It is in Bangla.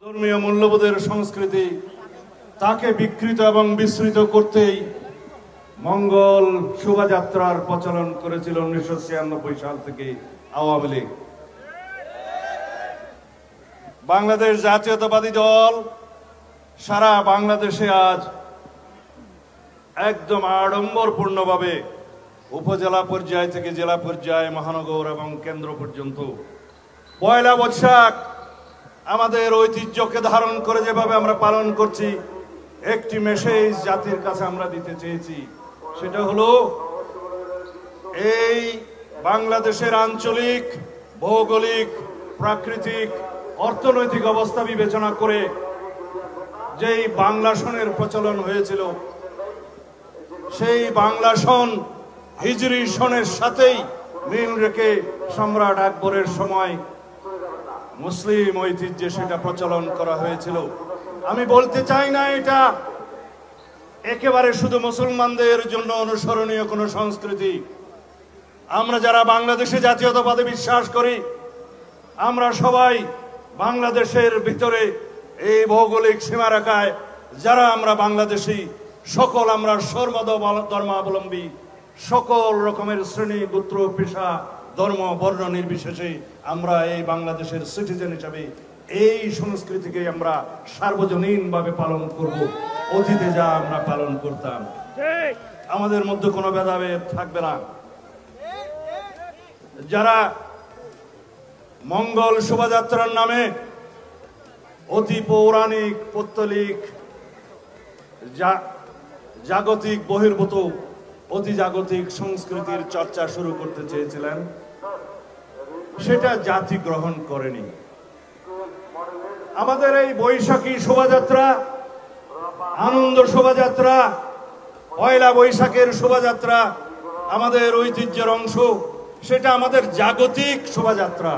ধর্মীয় মূল্যবোধের সংস্কৃতি তাকে বিকৃত এবং বিস্তৃত করতেই মঙ্গল শোভাযাত্রার প্রচলন করেছিল 1996 সাল থেকে আওয়ামী লীগ। বাংলাদেশ জাতীয়তাবাদী দল সারা বাংলাদেশে আজ একদম আড়ম্বরপূর্ণভাবে উপজেলা পর্যায় থেকে জেলা পর্যায়ে, মহানগর এবং কেন্দ্র পর্যন্ত পয়লা বৈশাখ আমাদের ঐতিহ্যকে ধারণ করে যেভাবে আমরা পালন করছি, একটি মেসেজ জাতির কাছে আমরা দিতে চেয়েছি। সেটা হলো, এই বাংলাদেশের আঞ্চলিক, ভৌগোলিক, প্রাকৃতিক, অর্থনৈতিক অবস্থা বিবেচনা করে যেই বাংলা সনের প্রচলন হয়েছিল, সেই বাংলা সন হিজরি সনের সাথেই মিল রেখে সম্রাট আকবরের সময় মুসলিম ঐতিহ্যে সেটা প্রচলন করা হয়েছিল। আমি বলতে চাই না এটা একেবারে শুধু মুসলমানদের জন্য অনুসরণীয় কোনো সংস্কৃতি। আমরা যারা বাংলাদেশে জাতীয়তাবাদে বিশ্বাস করি, আমরা সবাই বাংলাদেশের ভিতরে এই ভৌগোলিক সীমারেখায় যারা আমরা বাংলাদেশী, সকল আমরা ধর্মাবলম্বী, সকল রকমের শ্রেণী, গোত্র, পেশা, ধর্ম, বর্ণ নির্বিশেষে আমরা এই বাংলাদেশের সিটিজেন হিসাবে এই সংস্কৃতিকে আমরা সার্বজনীনভাবে পালন করব। অতীতে যা আমরা পালন করতাম, আমাদের মধ্যে কোনো ভেদাভেদ থাকবে না। যারা মঙ্গল শোভাযাত্রার নামে অতি পৌরাণিক, পৌত্তলিক, জাগতিক বহির্ভূত, অতি জাগতিক সংস্কৃতির চর্চা শুরু করতে চেয়েছিলেন, সেটা জাতি গ্রহণ করেনি। আমাদের এই বৈশাখী শোভাযাত্রা, আনন্দ শোভাযাত্রা, পয়লা বৈশাখের শোভাযাত্রা আমাদের ঐতিহ্যের অংশ, সেটা আমাদের জাগতিক শোভাযাত্রা।